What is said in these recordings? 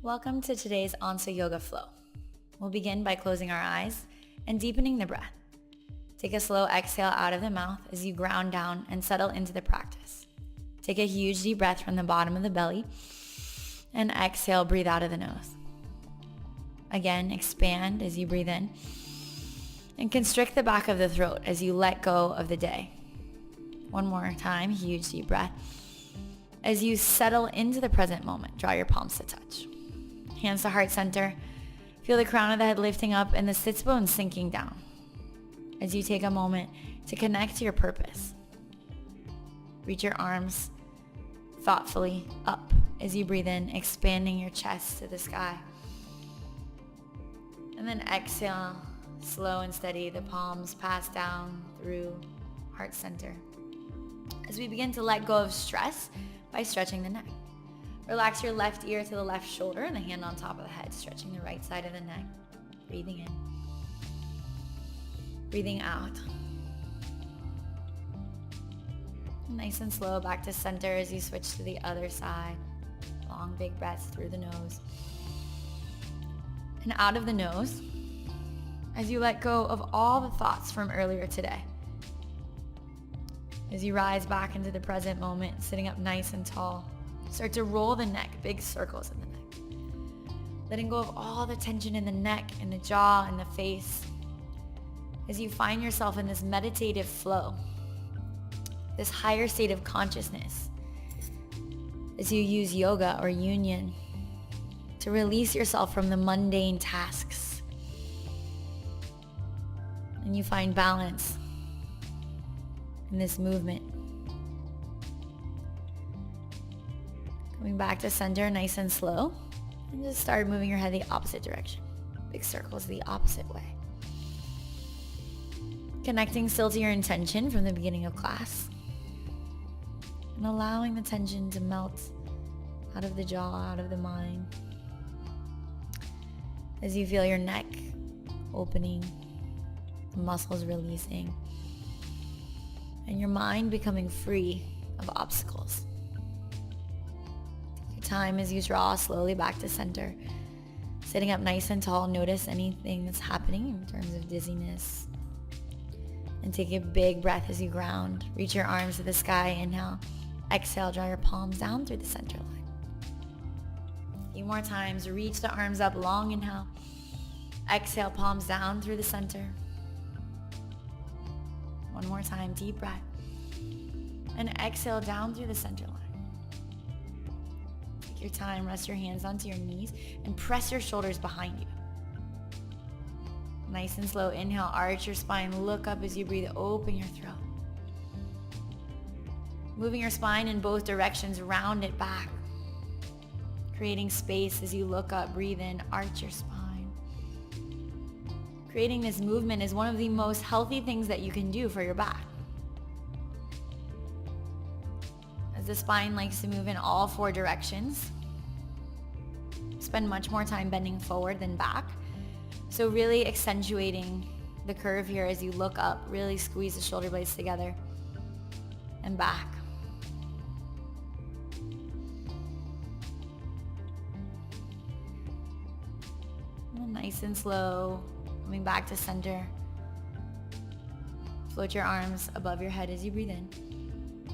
Welcome to today's Ansa Yoga Flow. We'll begin by closing our eyes and deepening the breath. Take a slow exhale out of the mouth as you ground down and settle into the practice. Take a huge deep breath from the bottom of the belly and exhale, breathe out of the nose. Again, expand as you breathe in and constrict the back of the throat as you let go of the day. One more time, huge deep breath. As you settle into the present moment, draw your palms to touch. Hands to heart center. Feel the crown of the head lifting up and the sits bones sinking down. As you take a moment to connect to your purpose. Reach your arms thoughtfully up as you breathe in, expanding your chest to the sky. And then exhale, slow and steady, the palms pass down through heart center. As we begin to let go of stress by stretching the neck. Relax your left ear to the left shoulder and the hand on top of the head, stretching the right side of the neck. Breathing in. Breathing out. Nice and slow back to center as you switch to the other side. Long, big breaths through the nose. And out of the nose as you let go of all the thoughts from earlier today. As you rise back into the present moment, sitting up nice and tall. Start to roll the neck, big circles in the neck. Letting go of all the tension in the neck, and the jaw, and the face. As you find yourself in this meditative flow, this higher state of consciousness. As you use yoga or union to release yourself from the mundane tasks. And you find balance in this movement. Coming back to center nice and slow. And just start moving your head the opposite direction. Big circles the opposite way. Connecting still to your intention from the beginning of class. And allowing the tension to melt out of the jaw, out of the mind. As you feel your neck opening, the muscles releasing, and your mind becoming free of obstacles. Take your time as you draw slowly back to center. Sitting up nice and tall, notice anything that's happening in terms of dizziness. And take a big breath as you ground. Reach your arms to the sky, inhale. Exhale, draw your palms down through the center line. A few more times, reach the arms up, long inhale. Exhale, palms down through the center. One more time, deep breath. And exhale down through the center line. Take your time, rest your hands onto your knees and press your shoulders behind you. Nice and slow, inhale, arch your spine, look up as you breathe, open your throat. Moving your spine in both directions, round it back. Creating space as you look up, breathe in, arch your spine. Creating this movement is one of the most healthy things that you can do for your back. As the spine likes to move in all four directions, spend much more time bending forward than back. So really accentuating the curve here as you look up, really squeeze the shoulder blades together and back. And nice and slow. Coming back to center. Float your arms above your head as you breathe in.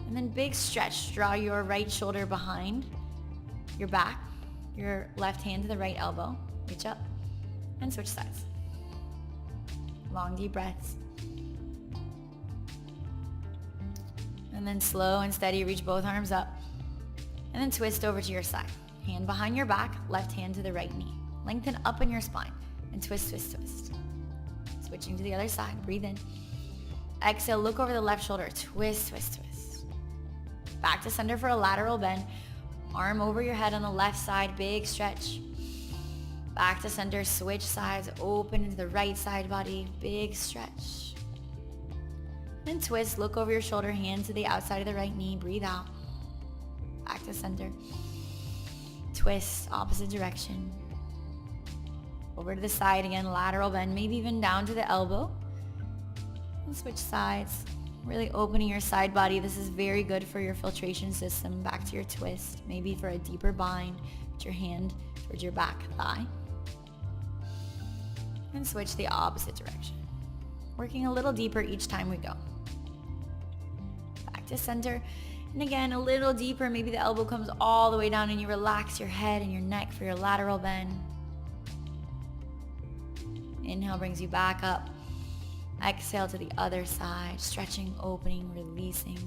And then big stretch. Draw your right shoulder behind your back. Your left hand to the right elbow. Reach up and switch sides. Long deep breaths. And then slow and steady, reach both arms up. And then twist over to your side. Hand behind your back, left hand to the right knee. Lengthen up in your spine and twist, twist, twist. Switching to the other side, breathe in. Exhale, look over the left shoulder, twist, twist, twist. Back to center for a lateral bend. Arm over your head on the left side, big stretch. Back to center, switch sides, open into the right side body, big stretch. Then twist, look over your shoulder, hand to the outside of the right knee, breathe out. Back to center. Twist, opposite direction. Over to the side again, lateral bend, maybe even down to the elbow. And switch sides, really opening your side body. This is very good for your filtration system. Back to your twist, maybe for a deeper bind. Put your hand towards your back thigh. And switch the opposite direction. Working a little deeper each time we go. Back to center. And again, a little deeper. Maybe the elbow comes all the way down and you relax your head and your neck for your lateral bend. Inhale brings you back up. Exhale to the other side, stretching, opening, releasing.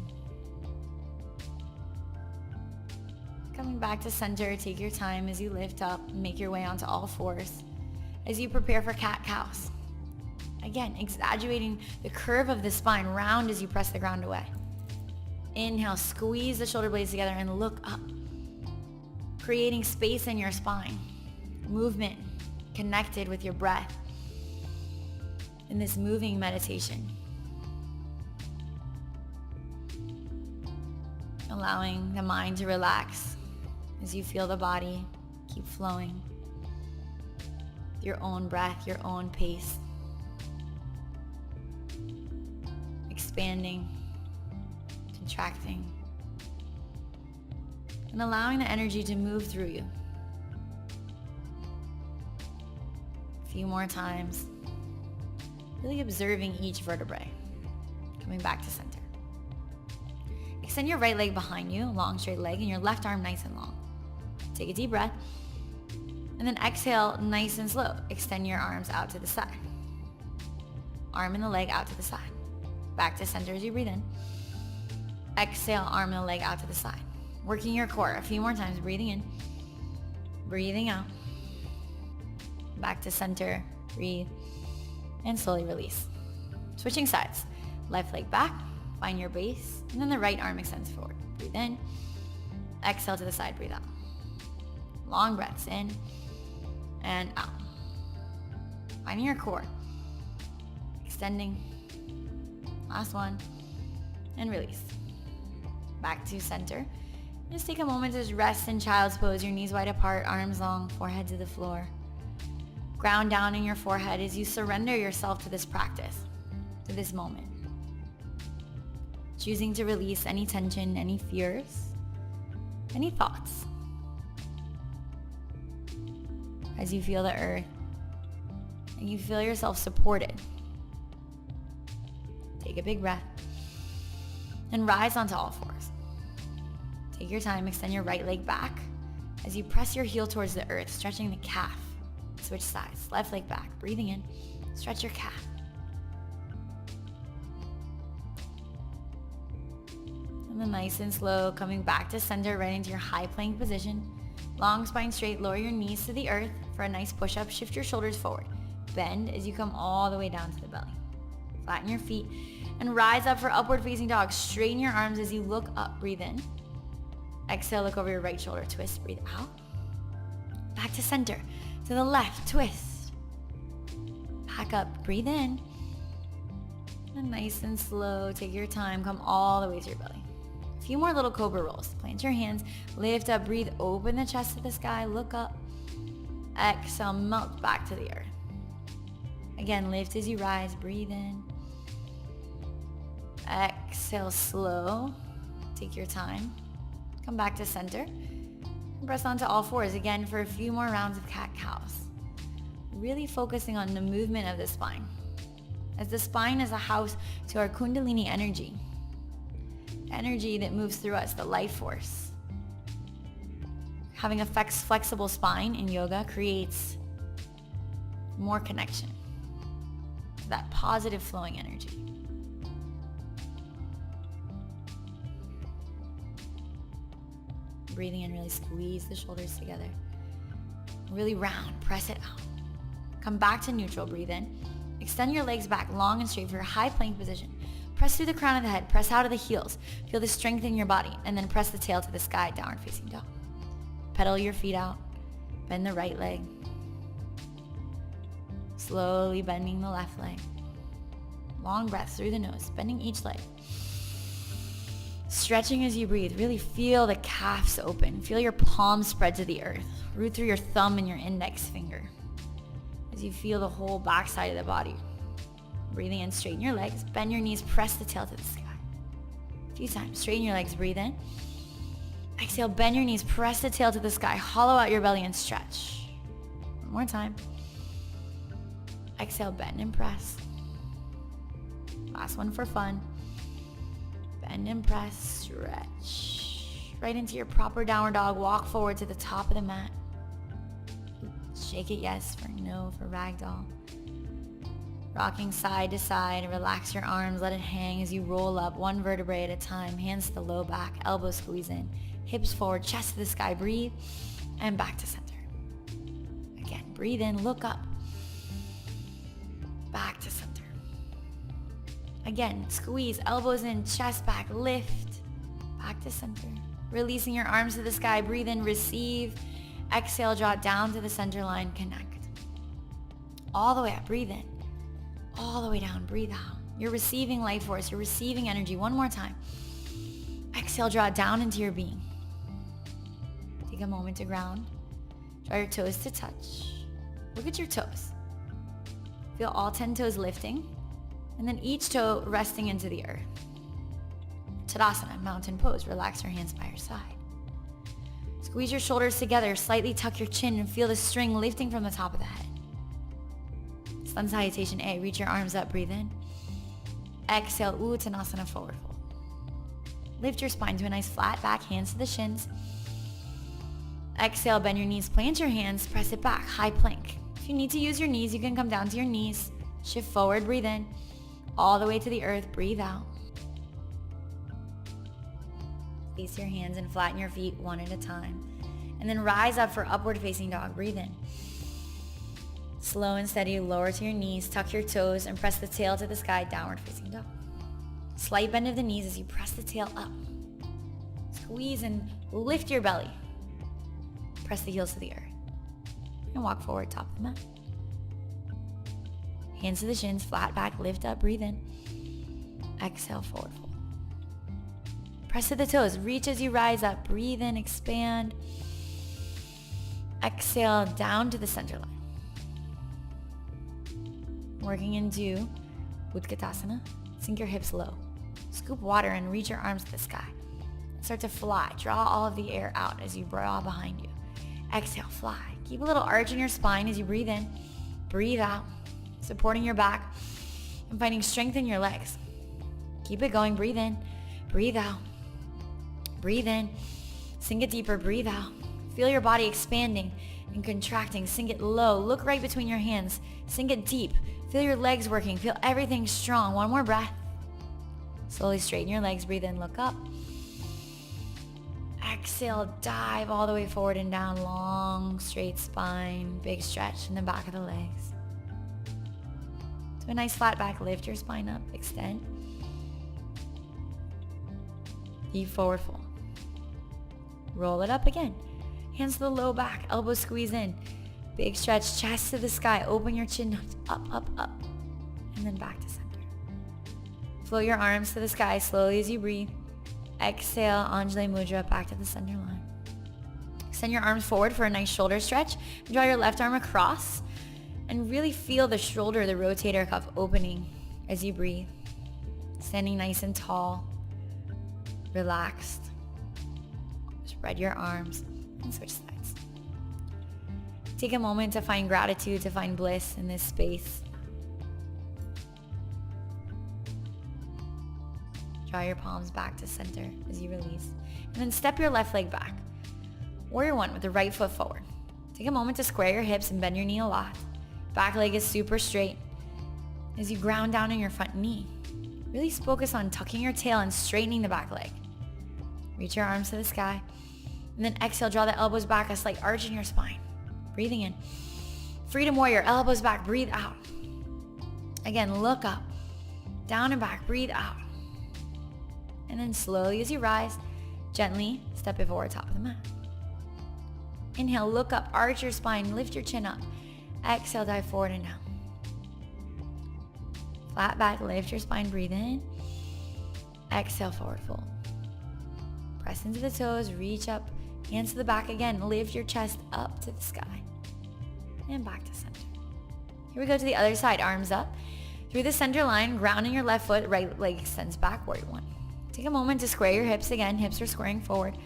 Coming back to center, take your time as you lift up and make your way onto all fours as you prepare for cat-cows. Again, exaggerating the curve of the spine, round as you press the ground away. Inhale, squeeze the shoulder blades together and look up, creating space in your spine. Movement connected with your breath in this moving meditation. Allowing the mind to relax as you feel the body keep flowing. Your own breath, your own pace. Expanding, contracting, and allowing the energy to move through you. A few more times. Really observing each vertebrae. Coming back to center. Extend your right leg behind you, long straight leg, and your left arm nice and long. Take a deep breath. And then exhale nice and slow. Extend your arms out to the side. Arm and the leg out to the side. Back to center as you breathe in. Exhale, arm and the leg out to the side. Working your core a few more times. Breathing in. Breathing out. Back to center. Breathe. And slowly release. Switching sides. Left leg back. Find your base. And then the right arm extends forward. Breathe in. Exhale to the side. Breathe out. Long breaths in and out. Finding your core. Extending. Last one. And release. Back to center. Just take a moment to just rest in child's pose. Your knees wide apart, arms long, forehead to the floor. Ground down in your forehead as you surrender yourself to this practice, to this moment. Choosing to release any tension, any fears, any thoughts. As you feel the earth and you feel yourself supported. Take a big breath and rise onto all fours. Take your time, extend your right leg back as you press your heel towards the earth, stretching the calf. Switch sides, left leg back, breathing in, stretch your calf. And then nice and slow, coming back to center, right into your high plank position. Long spine straight, lower your knees to the earth for a nice push-up. Shift your shoulders forward. Bend as you come all the way down to the belly. Flatten your feet and rise up for upward facing dog. Straighten your arms as you look up, breathe in. Exhale, look over your right shoulder, twist, breathe out. Back to center, to the left, twist. Back up, breathe in. And nice and slow, take your time, come all the way to your belly. A few more little cobra rolls. Plant your hands, lift up, breathe, open the chest to the sky, look up. Exhale, melt back to the earth. Again, lift as you rise, breathe in. Exhale, slow, take your time. Come back to center. And press onto all fours again for a few more rounds of cat-cows. Really focusing on the movement of the spine, as the spine is a house to our kundalini energy. Energy that moves through us, the life force. Having a flexible spine in yoga creates more connection to that positive flowing energy. Breathing in, really squeeze the shoulders together. Really round, press it out. Come back to neutral, breathe in. Extend your legs back long and straight for your high plank position. Press through the crown of the head, press out of the heels. Feel the strength in your body, and then press the tail to the sky, downward facing dog. Pedal your feet out, bend the right leg. Slowly bending the left leg. Long breaths through the nose, bending each leg. Stretching as you breathe, really feel the calves open. Feel your palms spread to the earth. Root through your thumb and your index finger. As you feel the whole backside of the body. Breathing in, straighten your legs, bend your knees, press the tail to the sky. A few times, straighten your legs, breathe in. Exhale, bend your knees, press the tail to the sky, hollow out your belly and stretch. One more time. Exhale, bend and press. Last one for fun. Bend and press, stretch. Right into your proper downward dog, walk forward to the top of the mat. Shake it yes for no for ragdoll. Rocking side to side, relax your arms, let it hang as you roll up one vertebrae at a time, hands to the low back, elbows squeeze in, hips forward, chest to the sky, breathe, and back to center. Again, breathe in, look up, back to center. Again, squeeze, elbows in, chest back, lift, back to center. Releasing your arms to the sky, breathe in, receive, exhale, draw down to the center line, connect. All the way up, breathe in. All the way down, breathe out. You're receiving life force, you're receiving energy. One more time. Exhale, draw down into your being. Take a moment to ground. Draw your toes to touch. Look at your toes. Feel all 10 toes lifting, and then each toe resting into the earth. Tadasana, mountain pose. Relax your hands by your side. Squeeze your shoulders together, slightly tuck your chin, and feel the string lifting from the top of the head. Sun salutation A, reach your arms up, breathe in. Exhale, Uttanasana, forward fold. Lift your spine to a nice flat back, hands to the shins. Exhale, bend your knees, plant your hands, press it back, high plank. If you need to use your knees, you can come down to your knees. Shift forward, breathe in. All the way to the earth, breathe out. Place your hands and flatten your feet one at a time. And then rise up for upward facing dog, breathe in. Slow and steady, lower to your knees, tuck your toes, and press the tail to the sky, downward facing dog. Slight bend of the knees as you press the tail up. Squeeze and lift your belly. Press the heels to the earth. And walk forward, top of the mat. Hands to the shins, flat back, lift up, breathe in. Exhale, forward fold. Press to the toes, reach as you rise up, breathe in, expand. Exhale, down to the center line. Working into Utkatasana, sink your hips low. Scoop water and reach your arms to the sky. Start to fly. Draw all of the air out as you draw behind you. Exhale, fly. Keep a little arch in your spine as you breathe in. Breathe out, supporting your back and finding strength in your legs. Keep it going. Breathe in. Breathe out. Breathe in. Sink it deeper. Breathe out. Feel your body expanding and contracting. Sink it low. Look right between your hands. Sink it deep. Feel your legs working. Feel everything strong. One more breath. Slowly straighten your legs. Breathe in. Look up. Exhale. Dive all the way forward and down. Long, straight spine. Big stretch in the back of the legs. To a nice flat back. Lift your spine up. Extend. Deep forward fold. Roll it up again. Hands to the low back. Elbows squeeze in. Big stretch, chest to the sky. Open your chin up, up, up. And then back to center. Float your arms to the sky slowly as you breathe. Exhale, Anjali Mudra, back to the center line. Extend your arms forward for a nice shoulder stretch. Draw your left arm across. And really feel the shoulder, the rotator cuff opening as you breathe. Standing nice and tall. Relaxed. Spread your arms and switch sides. Take a moment to find gratitude, to find bliss in this space. Draw your palms back to center as you release. And then step your left leg back. Warrior one with the right foot forward. Take a moment to square your hips and bend your knee a lot. Back leg is super straight. As you ground down in your front knee, really focus on tucking your tail and straightening the back leg. Reach your arms to the sky. And then exhale, draw the elbows back, a slight arch in your spine. Breathing in. Freedom warrior, elbows back, breathe out. Again, look up. Down and back, breathe out. And then slowly as you rise, gently step it forward, top of the mat. Inhale, look up, arch your spine, lift your chin up. Exhale, dive forward and down. Flat back, lift your spine, breathe in. Exhale, forward fold. Press into the toes, reach up, hands to the back again, lift your chest up to the sky. And back to center. Here we go to the other side, arms up. Through the center line, grounding your left foot, right leg extends back, warrior one. Take a moment to square your hips again, hips are squaring forward.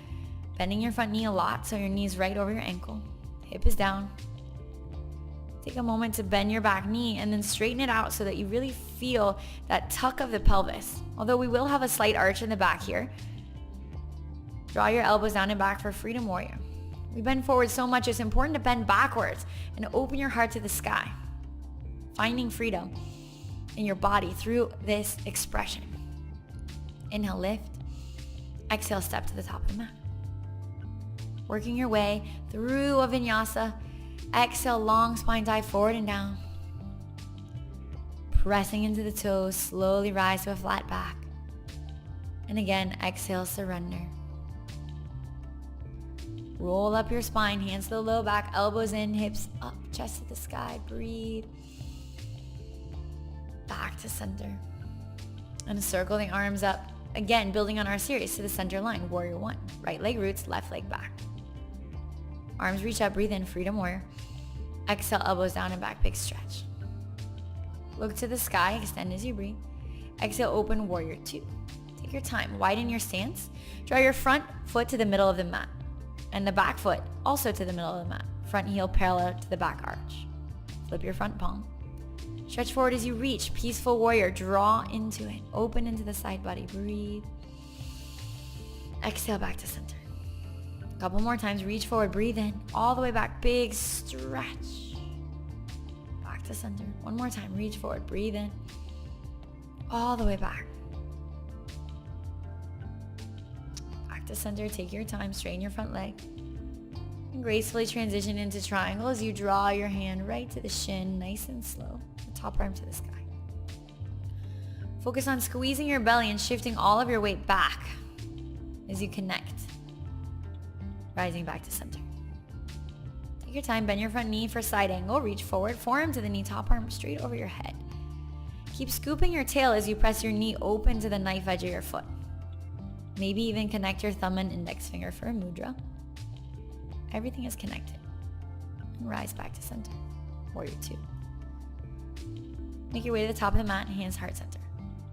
Bending your front knee a lot so your knee is right over your ankle. Hip is down. Take a moment to bend your back knee and then straighten it out so that you really feel that tuck of the pelvis. Although we will have a slight arch in the back here. Draw your elbows down and back for freedom warrior. We bend forward so much, it's important to bend backwards and open your heart to the sky. Finding freedom in your body through this expression. Inhale, lift. Exhale, step to the top of the mat. Working your way through a vinyasa. Exhale, long spine dive forward and down. Pressing into the toes, slowly rise to a flat back. And again, exhale, surrender. Roll up your spine, hands to the low back, elbows in, hips up, chest to the sky. Breathe. Back to center. And circle the arms up. Again, building on our series to the center line. Warrior one. Right leg roots, left leg back. Arms reach up, breathe in, freedom warrior. Exhale, elbows down and back, big stretch. Look to the sky, extend as you breathe. Exhale, open, warrior two. Take your time, widen your stance. Draw your front foot to the middle of the mat. And the back foot also to the middle of the mat. Front heel parallel to the back arch. Flip your front palm. Stretch forward as you reach. Peaceful warrior. Draw into it. Open into the side body. Breathe. Exhale back to center. A couple more times. Reach forward. Breathe in. All the way back. Big stretch. Back to center. One more time. Reach forward. Breathe in. All the way back. Back to center. Take your time. Straighten your front leg. And gracefully transition into triangle as you draw your hand right to the shin, nice and slow. The top arm to the sky. Focus on squeezing your belly and shifting all of your weight back as you connect. Rising back to center. Take your time, bend your front knee for side angle, reach forward, forearm to the knee, top arm straight over your head. Keep scooping your tail as you press your knee open to the knife edge of your foot. Maybe even connect your thumb and index finger for a mudra. Everything is connected. And rise back to center. Warrior two. Make your way to the top of the mat, hands heart center.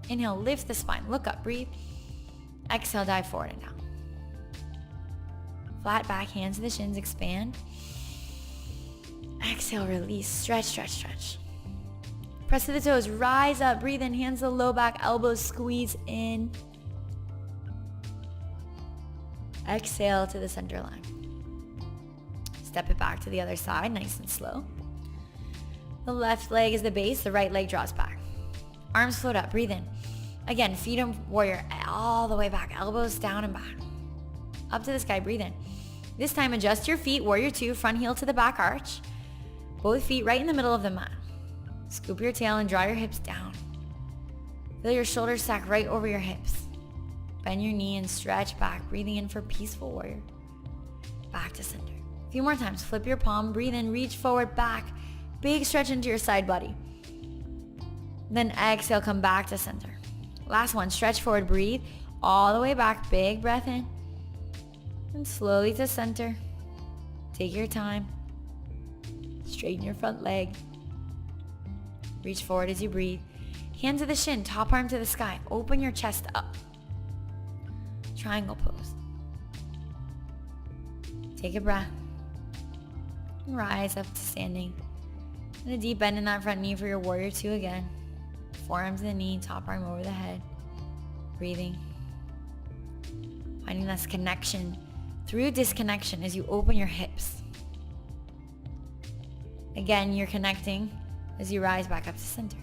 Inhale, lift the spine, look up, breathe. Exhale, dive forward and down. Flat back, hands to the shins, expand. Exhale, release, stretch, stretch, stretch. Press to the toes, rise up, breathe in, hands to the low back, elbows squeeze in. Exhale to the center line. Step it back to the other side, nice and slow. The left leg is the base, the right leg draws back. Arms float up, breathe in. Again, feet in warrior all the way back, elbows down and back. Up to the sky, breathe in. This time adjust your feet, warrior two, front heel to the back arch. Both feet right in the middle of the mat. Scoop your tail and draw your hips down. Feel your shoulders stack right over your hips. Bend your knee and stretch back, breathing in for peaceful warrior. Back to center. A few more times, flip your palm, breathe in, reach forward, back. Big stretch into your side body. Then exhale, come back to center. Last one, stretch forward, breathe. All the way back, big breath in. And slowly to center. Take your time. Straighten your front leg. Reach forward as you breathe. Hand to the shin, top arm to the sky. Open your chest up. Triangle pose. Take a breath. Rise up to standing. And a deep bend in that front knee for your warrior two again. Forearm to the knee, top arm over the head. Breathing. Finding this connection through disconnection as you open your hips. Again, you're connecting as you rise back up to center.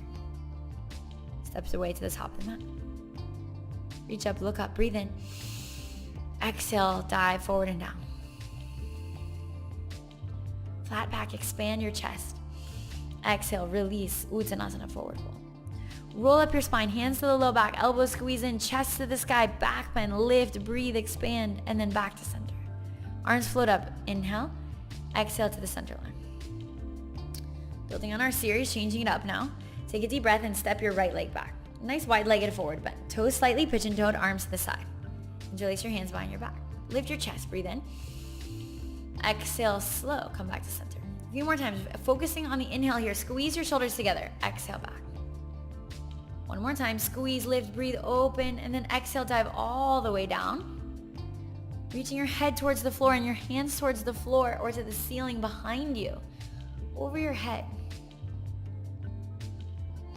Steps away to the top of the mat. Reach up, look up, breathe in. Exhale, dive forward and down. Flat back, expand your chest. Exhale, release, Uttanasana, forward fold. Roll up your spine, hands to the low back, elbows squeeze in, chest to the sky, back bend, lift, breathe, expand, and then back to center. Arms float up, inhale, exhale to the center line. Building on our series, changing it up now. Take a deep breath and step your right leg back. Nice wide-legged forward bend. Toes slightly pigeon-toed, arms to the side. Interlace your hands behind your back. Lift your chest, breathe in. Exhale, slow, come back to center. A few more times, focusing on the inhale here. Squeeze your shoulders together. Exhale back. One more time, squeeze, lift, breathe, open, and then exhale, dive all the way down. Reaching your head towards the floor and your hands towards the floor or to the ceiling behind you, over your head.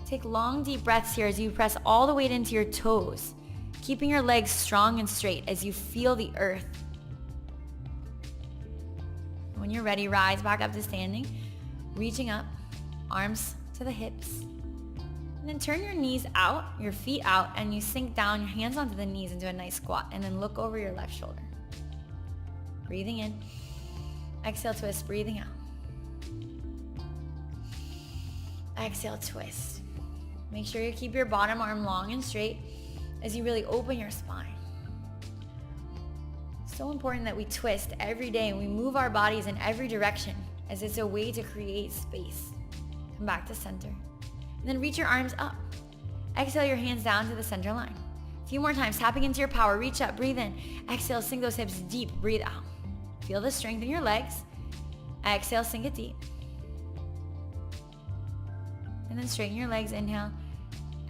Take long, deep breaths here as you press all the weight into your toes, keeping your legs strong and straight as you feel the earth. When you're ready, rise back up to standing, reaching up, arms to the hips. And then turn your knees out, your feet out, and you sink down, your hands onto the knees into a nice squat, and then look over your left shoulder. Breathing in. Exhale, twist, breathing out. Exhale, twist. Make sure you keep your bottom arm long and straight as you really open your spine. So important that we twist every day and we move our bodies in every direction as it's a way to create space. Come back to center. And then reach your arms up. Exhale your hands down to the center line. A few more times, tapping into your power. Reach up, breathe in. Exhale, sink those hips deep, breathe out. Feel the strength in your legs. Exhale, sink it deep. And then straighten your legs, inhale.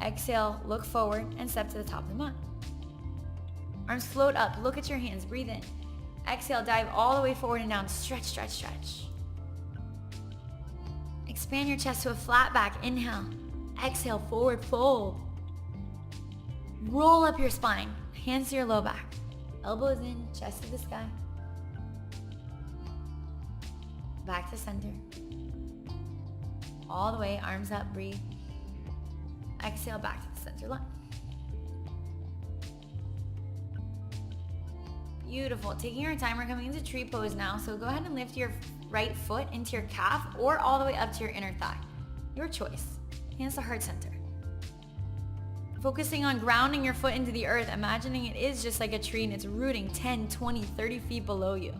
Exhale, look forward and step to the top of the mat. Arms float up, look at your hands, breathe in. Exhale, dive all the way forward and down, stretch, stretch, stretch. Expand your chest to a flat back, inhale. Exhale, forward fold. Roll up your spine, hands to your low back. Elbows in, chest to the sky. Back to center. All the way, arms up, breathe. Exhale, back to the center line. Beautiful. Taking your time, we're coming into tree pose now. So go ahead and lift your right foot into your calf or all the way up to your inner thigh. Your choice. Hands to heart center. Focusing on grounding your foot into the earth, imagining it is just like a tree and it's rooting 10, 20, 30 feet below you.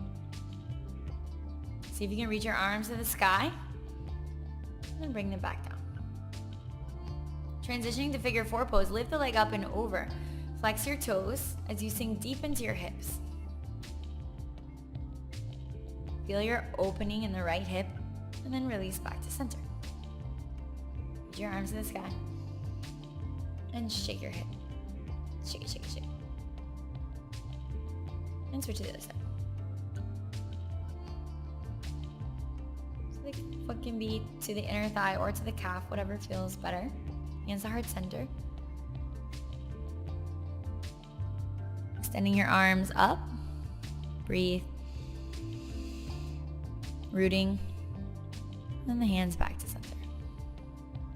See if you can reach your arms to the sky and then bring them back down. Transitioning to figure four pose, lift the leg up and over. Flex your toes as you sink deep into your hips. Feel your opening in the right hip and then release back to center. Reach your arms to the sky and shake your hip. Shake it, shake it, shake it. And switch to the other side. So the foot can be to the inner thigh or to the calf, whatever feels better. Hands to heart center. Extending your arms up. Breathe. Rooting. And then the hands back to center.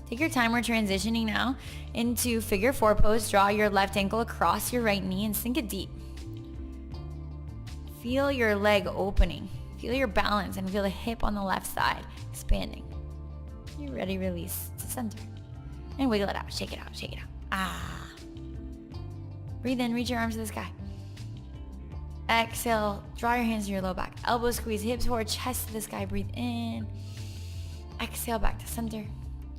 Take your time. We're transitioning now into figure four pose. Draw your left ankle across your right knee and sink it deep. Feel your leg opening. Feel your balance and feel the hip on the left side expanding. You're ready, release to center. And wiggle it out. Shake it out. Shake it out. Ah. Breathe in. Reach your arms to the sky. Exhale. Draw your hands to your low back. Elbows squeeze. Hips forward. Chest to the sky. Breathe in. Exhale back to center.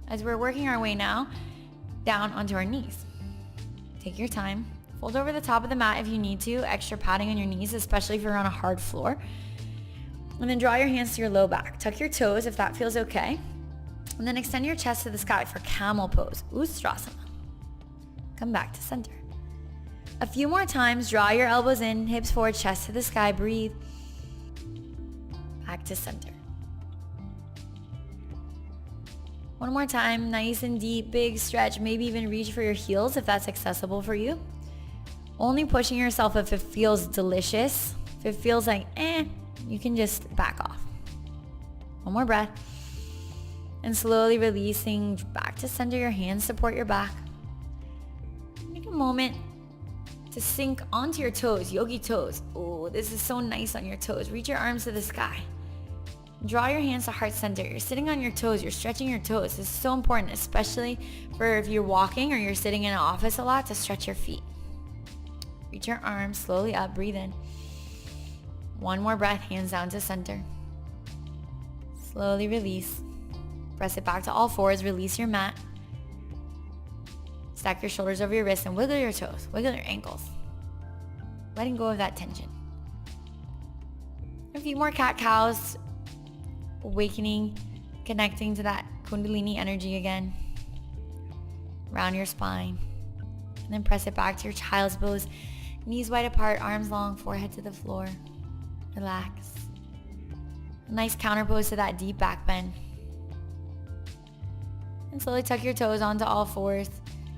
As we're working our way now down onto our knees. Take your time. Fold over the top of the mat if you need to. Extra padding on your knees, especially if you're on a hard floor. And then draw your hands to your low back. Tuck your toes if that feels okay. And then extend your chest to the sky for camel pose, Ustrasana. Come back to center. A few more times, draw your elbows in, hips forward, chest to the sky, breathe. Back to center. One more time, nice and deep, big stretch, maybe even reach for your heels if that's accessible for you. Only pushing yourself if it feels delicious. If it feels like, you can just back off. One more breath. And slowly releasing back to center. Your hands support your back. Take a moment to sink onto your toes, yogi toes. Oh, this is so nice on your toes. Reach your arms to the sky. Draw your hands to heart center. You're sitting on your toes. You're stretching your toes. This is so important, especially for if you're walking or you're sitting in an office a lot, to stretch your feet. Reach your arms slowly up. Breathe in. One more breath. Hands down to center. Slowly release. Press it back to all fours. Release your mat. Stack your shoulders over your wrists and wiggle your toes. Wiggle your ankles. Letting go of that tension. A few more cat-cows. Awakening, connecting to that Kundalini energy again. Round your spine. And then press it back to your child's pose. Knees wide apart, arms long, forehead to the floor. Relax. A nice counter pose to that deep back bend. And slowly tuck your toes onto all fours.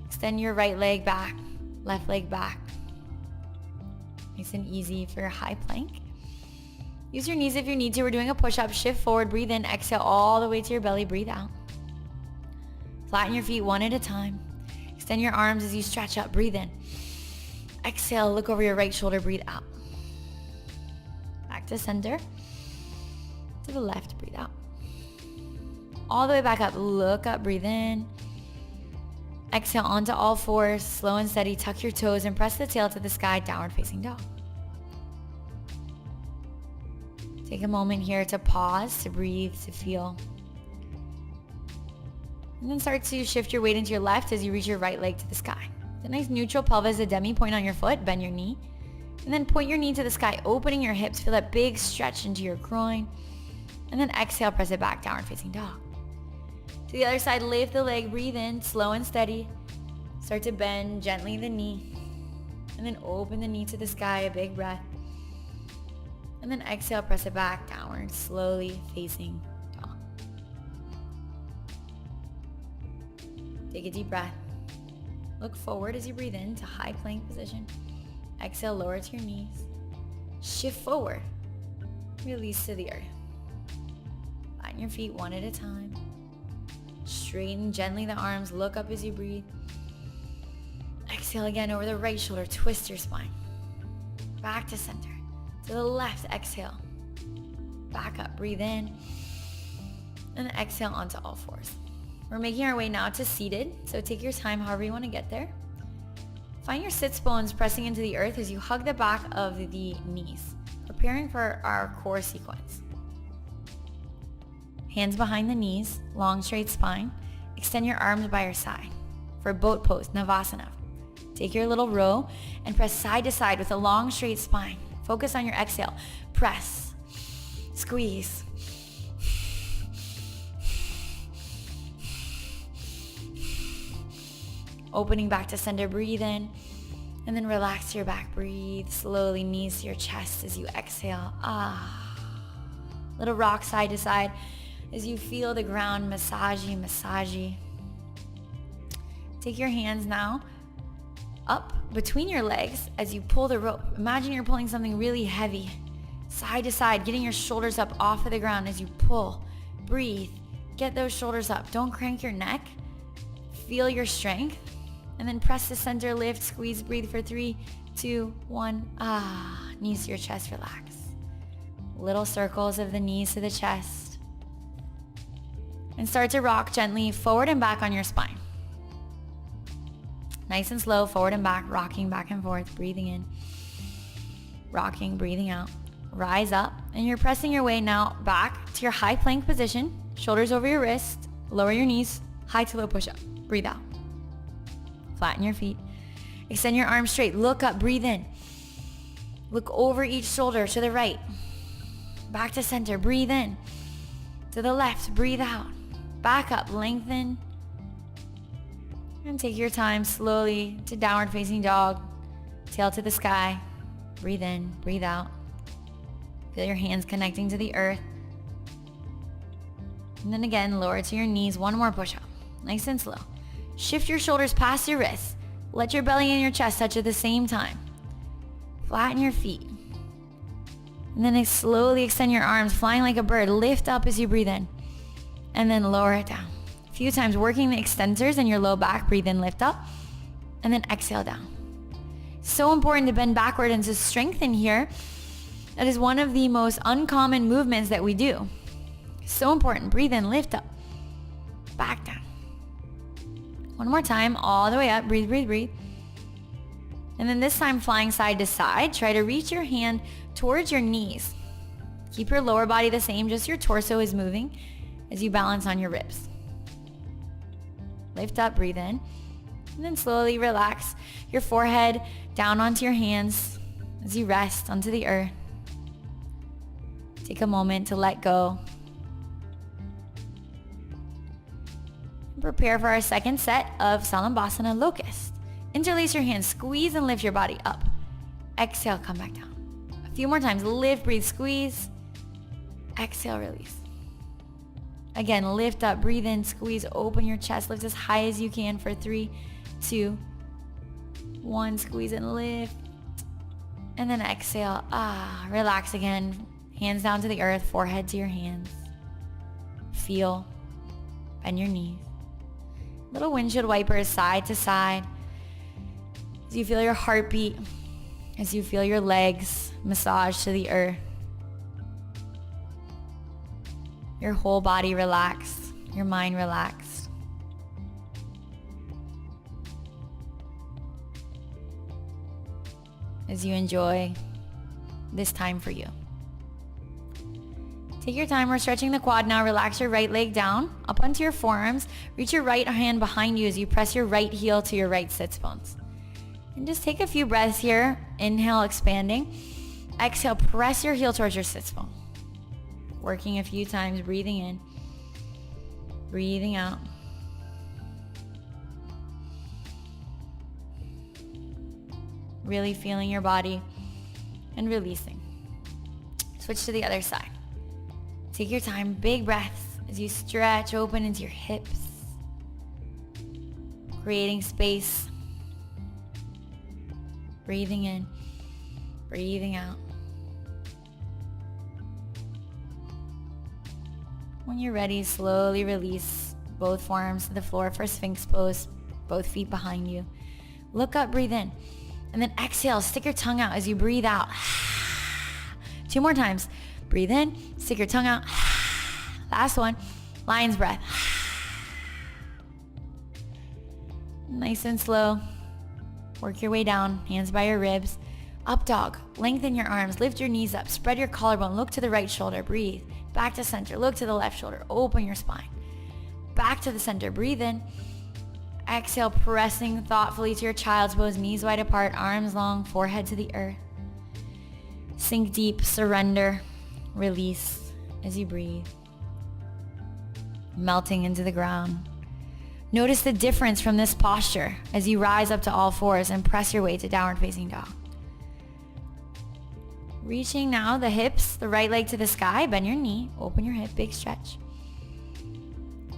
Extend your right leg back, left leg back. Nice and easy for your high plank. Use your knees if you need to. We're doing a push-up. Shift forward, breathe in, exhale all the way to your belly, breathe out. Flatten your feet one at a time. Extend your arms as you stretch up, breathe in. Exhale, look over your right shoulder, breathe out. Back to center. To the left, breathe out. All the way back up, look up, breathe in. Exhale onto all fours, slow and steady, tuck your toes and press the tail to the sky, downward facing dog. Take a moment here to pause, to breathe, to feel. And then start to shift your weight into your left as you reach your right leg to the sky. A nice neutral pelvis, a demi point on your foot, bend your knee. And then point your knee to the sky, opening your hips, feel that big stretch into your groin. And then exhale, press it back, downward facing dog. To the other side, lift the leg, breathe in, slow and steady. Start to bend gently the knee. And then open the knee to the sky, a big breath. And then exhale, press it back, downward, slowly facing dog. Take a deep breath. Look forward as you breathe in to high plank position. Exhale, lower to your knees. Shift forward. Release to the earth. Flatten your feet one at a time. Straighten gently the arms. Look up as you breathe. Exhale again over the right shoulder. Twist your spine. Back to center. To the left, exhale. Back up, breathe in. And exhale onto all fours. We're making our way now to seated, so take your time however you want to get there. Find your sits bones pressing into the earth as you hug the back of the knees, preparing for our core sequence. Hands behind the knees, long straight spine. Extend your arms by your side for boat pose, Navasana. Take your little row and press side to side with a long straight spine. Focus on your exhale. Press, squeeze. Opening back to center, breathe in, and then relax your back. Breathe slowly, knees to your chest as you exhale. Little rock side to side as you feel the ground massagey. Take your hands now up between your legs as you pull the rope. Imagine you're pulling something really heavy, side to side, getting your shoulders up off of the ground as you pull. Breathe, get those shoulders up. Don't crank your neck. Feel your strength. And then press the center, lift, squeeze, breathe for 3, 2, 1. Knees to your chest, relax. Little circles of the knees to the chest. And start to rock gently forward and back on your spine. Nice and slow, forward and back, rocking back and forth, breathing in. Rocking, breathing out. Rise up, and you're pressing your way now back to your high plank position. Shoulders over your wrist, lower your knees, high to low push-up. Breathe out. Flatten your feet. Extend your arms straight. Look up, breathe in. Look over each shoulder to the right. Back to center, breathe in. To the left, breathe out. Back up, lengthen. And take your time slowly to downward facing dog. Tail to the sky. Breathe in, breathe out. Feel your hands connecting to the earth. And then again, lower to your knees. One more push-up. Nice and slow. Shift your shoulders past your wrists. Let your belly and your chest touch at the same time. Flatten your feet. And then slowly extend your arms, flying like a bird. Lift up as you breathe in. And then lower it down. A few times, working the extensors in your low back. Breathe in, lift up. And then exhale down. So important to bend backward and to strengthen here. That is one of the most uncommon movements that we do. So important. Breathe in, lift up. Back down. One more time, all the way up. Breathe, breathe, breathe. And then this time, flying side to side. Try to reach your hand towards your knees. Keep your lower body the same, just your torso is moving as you balance on your ribs. Lift up, breathe in. And then slowly relax your forehead down onto your hands as you rest onto the earth. Take a moment to let go. Prepare for our second set of Salambhasana Locust. Interlace your hands, squeeze and lift your body up. Exhale, come back down. A few more times. Lift, breathe, squeeze. Exhale, release. Again, lift up, breathe in, squeeze, open your chest. Lift as high as you can for 3, 2, 1. Squeeze and lift. And then exhale. Relax again. Hands down to the earth, forehead to your hands. Feel. Bend your knees. Little windshield wipers side to side. As you feel your heartbeat. As you feel your legs massage to the earth. Your whole body relaxed. Your mind relaxed. As you enjoy this time for you. Take your time. We're stretching the quad now. Relax your right leg down, up onto your forearms. Reach your right hand behind you as you press your right heel to your right sits bones. And just take a few breaths here. Inhale, expanding. Exhale, press your heel towards your sits bone. Working a few times, breathing in, breathing out. Really feeling your body and releasing. Switch to the other side. Take your time, big breaths as you stretch open into your hips, creating space. Breathing in, breathing out. When you're ready, slowly release both forearms to the floor for Sphinx pose, both feet behind you. Look up, breathe in, and then exhale. Stick your tongue out as you breathe out. 2 more times. Breathe in, stick your tongue out. Last one, lion's breath. Nice and slow. Work your way down, hands by your ribs. Up dog, lengthen your arms, lift your knees up, spread your collarbone, look to the right shoulder, breathe. Back to center, look to the left shoulder, open your spine. Back to the center, breathe in. Exhale, pressing thoughtfully to your child's pose, knees wide apart, arms long, forehead to the earth. Sink deep, surrender, release as you breathe. Melting into the ground. Notice the difference from this posture as you rise up to all fours and press your way to downward facing dog. Reaching now the hips, the right leg to the sky, bend your knee, open your hip, big stretch.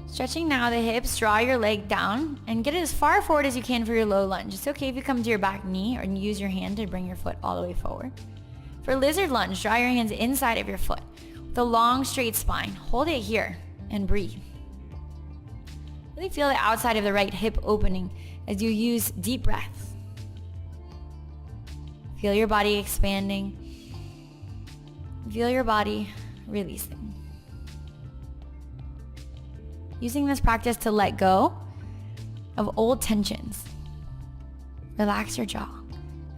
Stretching now the hips, draw your leg down and get it as far forward as you can for your low lunge. It's okay if you come to your back knee or use your hand to bring your foot all the way forward. For lizard lunge, draw your hands inside of your foot with a long straight spine. Hold it here and breathe. Really feel the outside of the right hip opening as you use deep breaths. Feel your body expanding. Feel your body releasing. Using this practice to let go of old tensions. Relax your jaw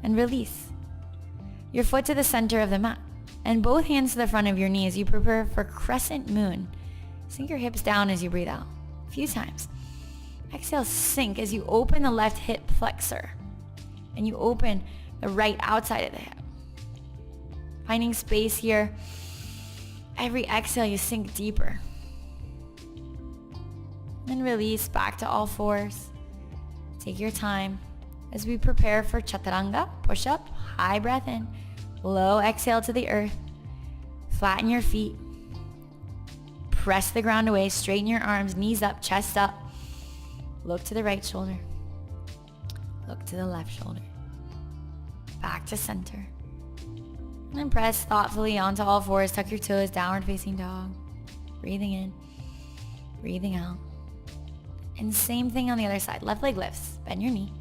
and release. Your foot to the center of the mat and both hands to the front of your knee as you prepare for crescent moon. Sink your hips down as you breathe out. A few times. Exhale, sink as you open the left hip flexor and you open the right outside of the hip. Finding space here. Every exhale, you sink deeper. Then release back to all fours. Take your time as we prepare for chaturanga, push up, high breath in, low exhale to the earth. Flatten your feet. Press the ground away, straighten your arms, knees up, chest up. Look to the right shoulder. Look to the left shoulder. Back to center. And then press thoughtfully onto all fours, tuck your toes, downward facing dog. Breathing in, breathing out. And same thing on the other side. Left leg lifts, bend your knee,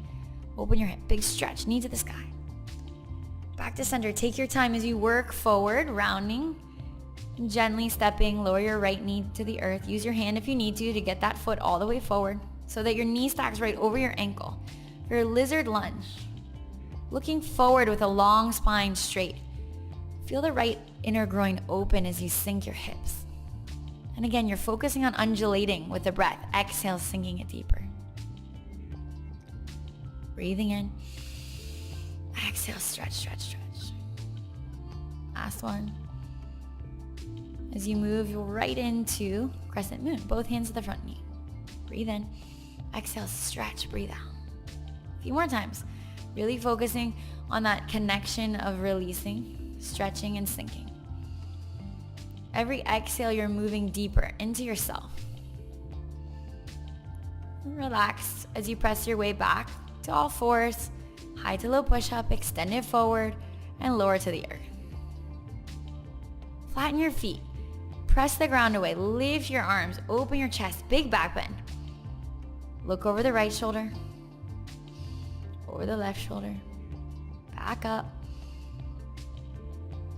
open your hip, big stretch, knee to the sky. Back to center. Take your time as you work forward, rounding, and gently stepping, lower your right knee to the earth. Use your hand if you need to get that foot all the way forward so that your knee stacks right over your ankle. For your lizard lunge, looking forward with a long spine straight. Feel the right inner groin open as you sink your hips. And again, you're focusing on undulating with the breath. Exhale, sinking it deeper. Breathing in. Exhale, stretch, stretch, stretch. Last one. As you move right into crescent moon, both hands to the front knee. Breathe in. Exhale, stretch, breathe out. A few more times. Really focusing on that connection of releasing, stretching, and sinking. Every exhale, you're moving deeper into yourself. And relax as you press your way back to all fours, high to low push-up, extend it forward, and lower to the earth. Flatten your feet. Press the ground away. Lift your arms. Open your chest. Big back bend. Look over the right shoulder. Over the left shoulder. Back up.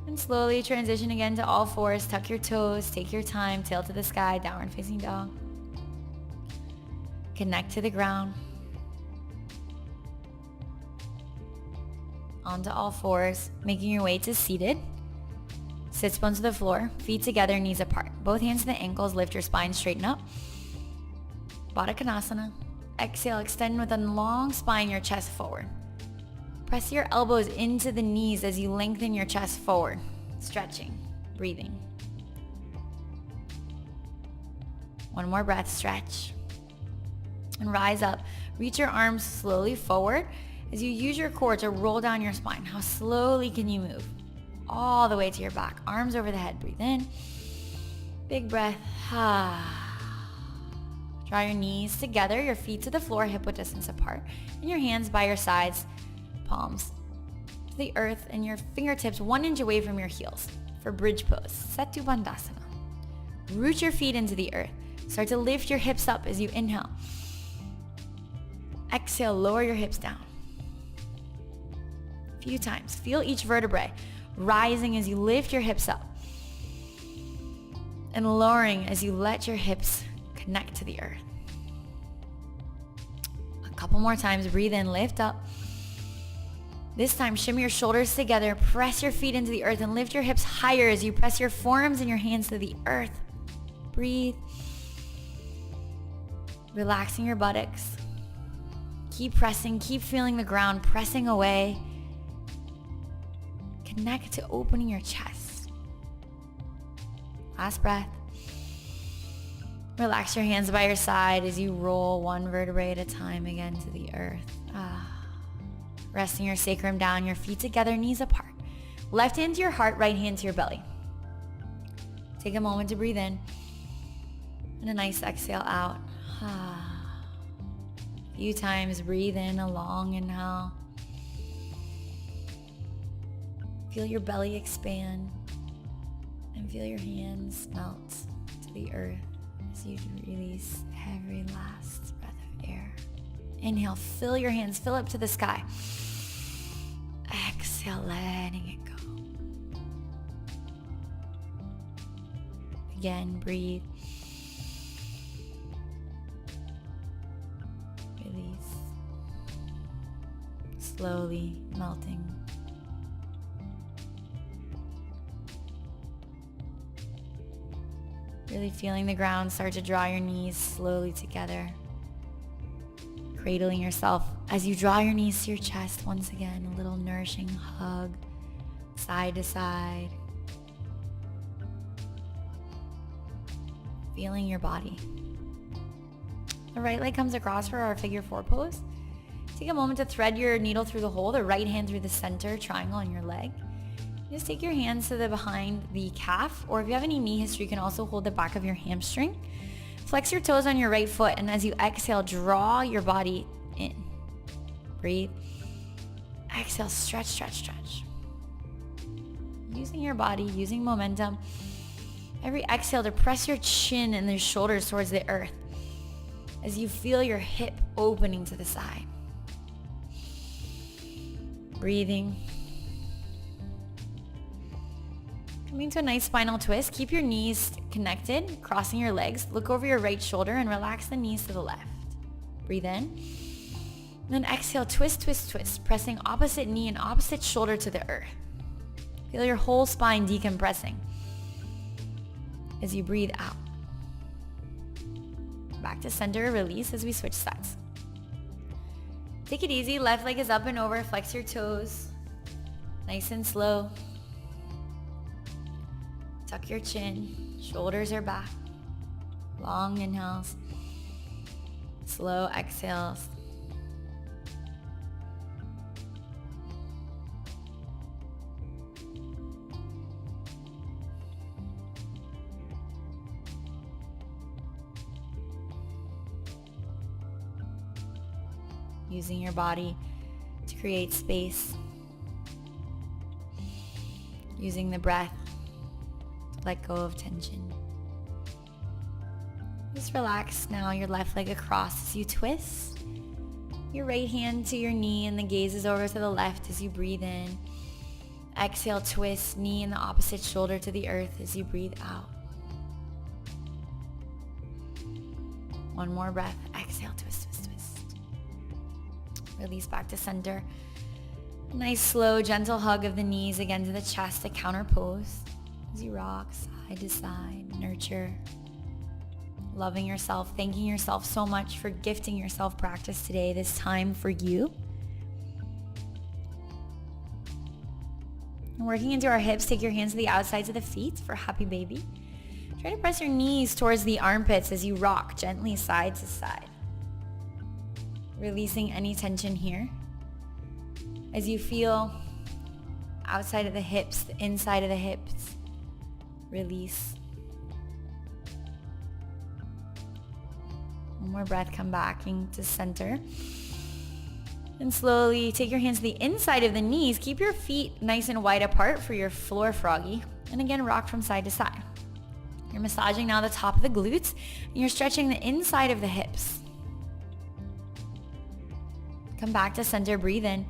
And slowly transition again to all fours. Tuck your toes. Take your time. Tail to the sky. Downward facing dog. Connect to the ground. Onto all fours. Making your way to seated. Sit bones to the floor, feet together, knees apart. Both hands to the ankles, lift your spine, straighten up. Baddha Konasana. Exhale, extend with a long spine, your chest forward. Press your elbows into the knees as you lengthen your chest forward. Stretching, breathing. One more breath, stretch. And rise up. Reach your arms slowly forward as you use your core to roll down your spine. How slowly can you move? All the way to your back. Arms over the head. Breathe in. Big breath. Draw your knees together, your feet to the floor, hip width distance apart, and your hands by your sides, palms to the earth, and your fingertips 1 inch away from your heels for bridge pose. Setu Bandhasana. Root your feet into the earth. Start to lift your hips up as you inhale. Exhale, lower your hips down. A few times. Feel each vertebrae rising as you lift your hips up and lowering as you let your hips connect to the earth. A couple more times. Breathe in, lift up. This time, shimmy your shoulders together, press your feet into the earth and lift your hips higher as you press your forearms and your hands to the earth. Breathe. Relaxing your buttocks. Keep pressing, keep feeling the ground pressing away. Connect to opening your chest. Last breath. Relax your hands by your side as you roll one vertebrae at a time again to the earth. Resting your sacrum down, your feet together, knees apart. Left hand to your heart, right hand to your belly. Take a moment to breathe in. And a nice exhale out. A few times, breathe in a long inhale. Feel your belly expand and feel your hands melt to the earth as you release every last breath of air. Inhale, fill your hands, fill up to the sky. Exhale, letting it go. Again, breathe. Release. Slowly melting. Really feeling the ground start to draw your knees slowly together. Cradling yourself as you draw your knees to your chest. Once again, a little nourishing hug, side to side. Feeling your body. The right leg comes across for our figure 4 pose. Take a moment to thread your needle through the hole, the right hand through the center triangle on your leg. Just take your hands to the behind the calf, or if you have any knee history, you can also hold the back of your hamstring. Flex your toes on your right foot, and as you exhale, draw your body in. Breathe. Exhale, stretch, stretch, stretch. Using your body, using momentum. Every exhale to press your chin and your shoulders towards the earth as you feel your hip opening to the side. Breathing. Coming to a nice spinal twist. Keep your knees connected, crossing your legs. Look over your right shoulder and relax the knees to the left. Breathe in. And then exhale, twist, twist, twist, pressing opposite knee and opposite shoulder to the earth. Feel your whole spine decompressing as you breathe out. Back to center, release as we switch sides. Take it easy. Left leg is up and over. Flex your toes. Nice and slow. Tuck your chin, shoulders are back. Long inhales, slow exhales. using your body to create space, using the breath to let go of tension. Just relax now your left leg across as you twist your right hand to your knee and the gaze is over to the left as you breathe in. Exhale, twist knee and the opposite shoulder to the earth as you breathe out. One more breath. Exhale, twist, twist, twist. Release back to center. Nice, slow, gentle hug of the knees again to the chest, a counter pose as you rock side to side, nurture. Loving yourself, thanking yourself so much for gifting yourself practice today, this time for you. And working into our hips, take your hands to the outsides of the feet for happy baby. Try to press your knees towards the armpits as you rock gently side to side. Releasing any tension here. As you feel outside of the hips, the inside of the hips, release. One more breath, come back into center. And slowly take your hands to the inside of the knees. Keep your feet nice and wide apart for your floor froggy. And again, rock from side to side. You're massaging now the top of the glutes. And you're stretching the inside of the hips. Come back to center, breathe in.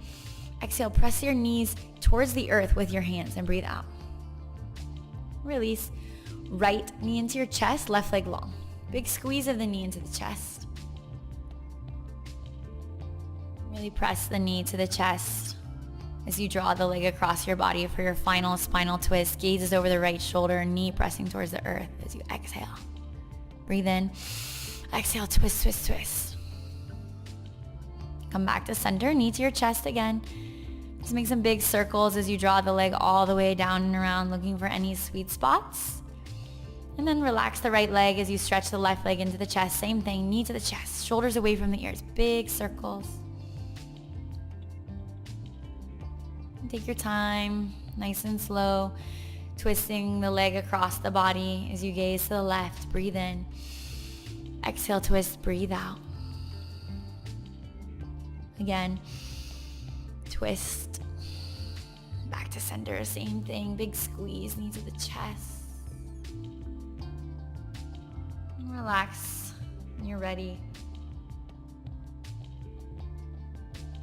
Exhale, press your knees towards the earth with your hands and breathe out. Release. Right knee into your chest, left leg long. Big squeeze of the knee into the chest. Really press the knee to the chest as you draw the leg across your body for your final spinal twist. Gaze is over the right shoulder, knee pressing towards the earth as you exhale. Breathe in. Exhale, twist, twist, twist. Come back to center, knee to your chest again. Just make some big circles as you draw the leg all the way down and around, looking for any sweet spots. And then relax the right leg as you stretch the left leg into the chest. Same thing, knee to the chest, shoulders away from the ears, big circles. And take your time, nice and slow, twisting the leg across the body as you gaze to the left, breathe in. Exhale, twist, breathe out. Again, twist, back to center, same thing, big squeeze, knee to the chest. Relax when you're ready.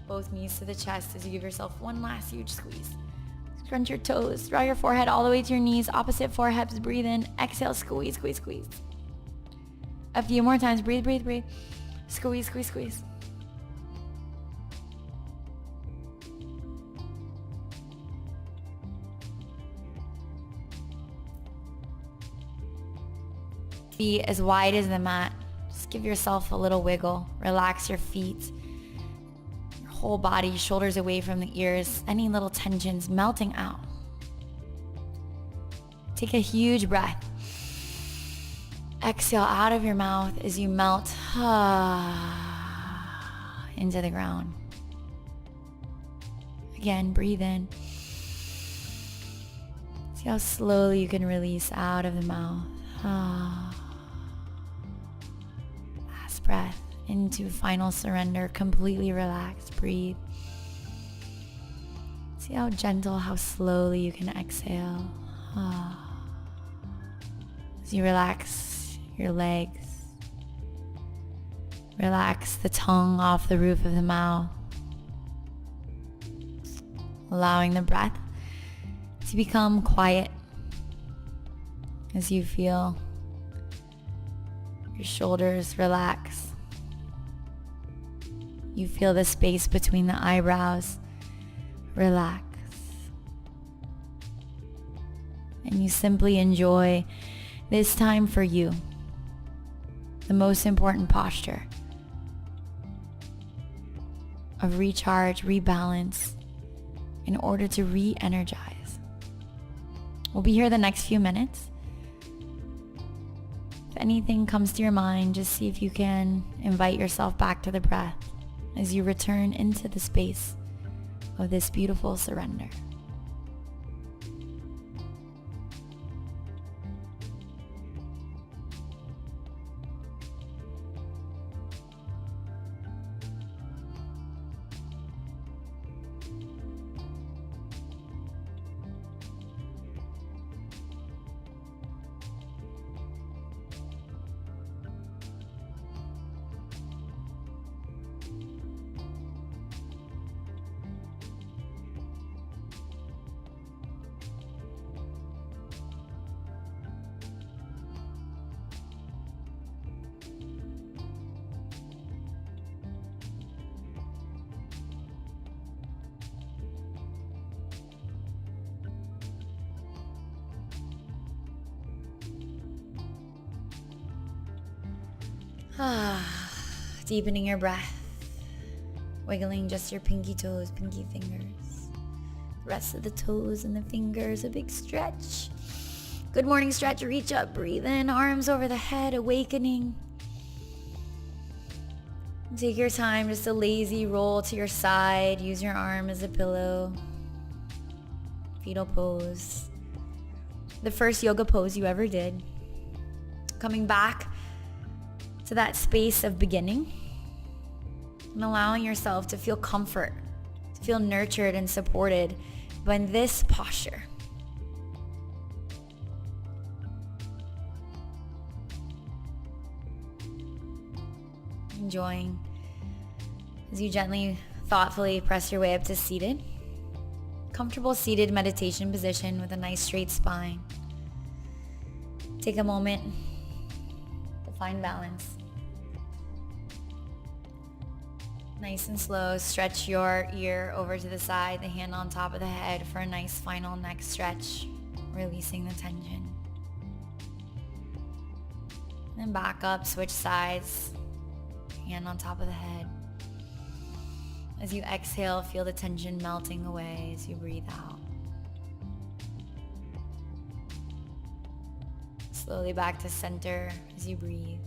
Both knees to the chest as you give yourself one last huge squeeze. Scrunch your toes, draw your forehead all the way to your knees, opposite foreheads, breathe in, exhale, squeeze, squeeze, squeeze. A few more times, breathe, breathe, breathe. Squeeze, squeeze, squeeze. Feet as wide as the mat. Just give yourself a little wiggle. Relax your feet. Your whole body, shoulders away from the ears. Any little tensions melting out. Take a huge breath. Exhale out of your mouth as you melt into the ground. Again, breathe in. See how slowly you can release out of the mouth. Last breath into final surrender, completely relaxed. Breathe. See how gentle, how slowly you can exhale. As you relax your legs, relax the tongue off the roof of the mouth, allowing the breath to become quiet as you feel your shoulders relax. You feel the space between the eyebrows relax. And you simply enjoy this time for you, the most important posture of recharge, rebalance, in order to re-energize. We'll be here the next few minutes. If anything comes to your mind, just see if you can invite yourself back to the breath as you return into the space of this beautiful surrender. Deepening your breath. Wiggling just your pinky toes, pinky fingers. The rest of the toes and the fingers, a big stretch. Good morning stretch, reach up, breathe in, arms over the head, awakening. Take your time, just a lazy roll to your side. Use your arm as a pillow. Fetal pose. The first yoga pose you ever did. Coming back to that space of beginning and allowing yourself to feel comfort, to feel nurtured and supported by this posture. Enjoying as you gently, thoughtfully press your way up to seated. Comfortable seated meditation position with a nice straight spine. Take a moment to find balance. Nice and slow, stretch your ear over to the side, the hand on top of the head for a nice final neck stretch, releasing the tension. Then back up, switch sides, hand on top of the head. As you exhale, feel the tension melting away as you breathe out. Slowly back to center as you breathe.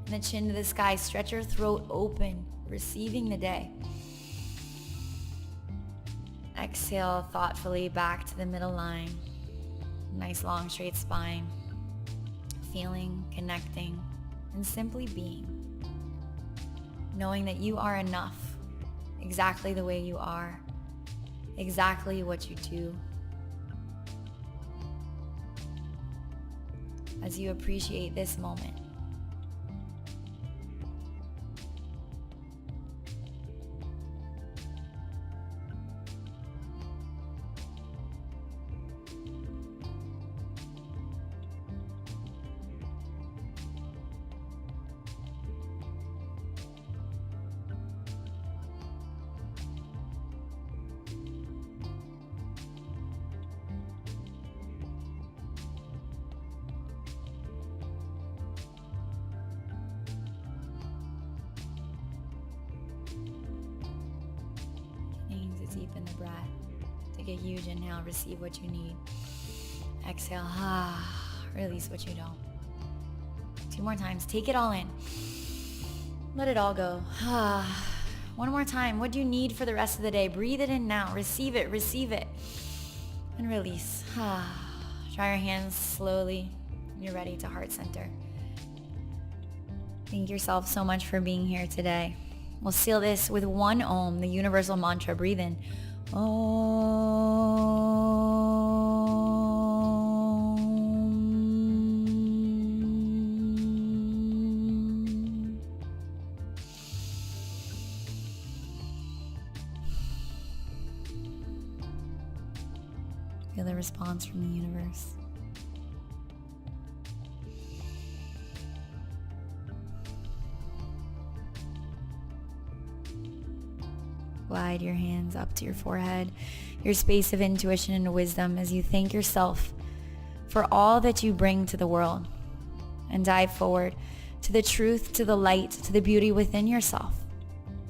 And the chin to the sky, stretch your throat open, receiving the day. Exhale thoughtfully back to the middle line. Nice long straight spine. Feeling, connecting, and simply being. Knowing that you are enough, exactly the way you are, exactly what you do. As you appreciate this moment. Deepen the breath. Take a huge inhale, receive what you need. Exhale, release what you don't. 2 more times, take it all in. Let it all go. One more time, what do you need for the rest of the day? Breathe it in now, receive it, and release. Dry your hands slowly when you're ready to heart center. Thank yourself so much for being here today. We'll seal this with one Om, the universal mantra. Breathe in. Om. Feel the response from the universe. Glide your hands up to your forehead, your space of intuition and wisdom as you thank yourself for all that you bring to the world, and dive forward to the truth, to the light, to the beauty within yourself.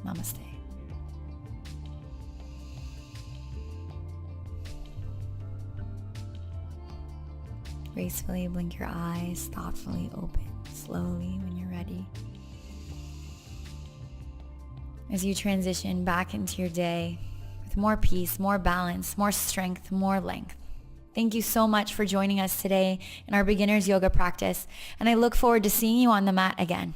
Namaste. Gracefully blink your eyes, thoughtfully open, slowly when you're ready. As you transition back into your day with more peace, more balance, more strength, more length. Thank you so much for joining us today in our beginner's yoga practice, and I look forward to seeing you on the mat again.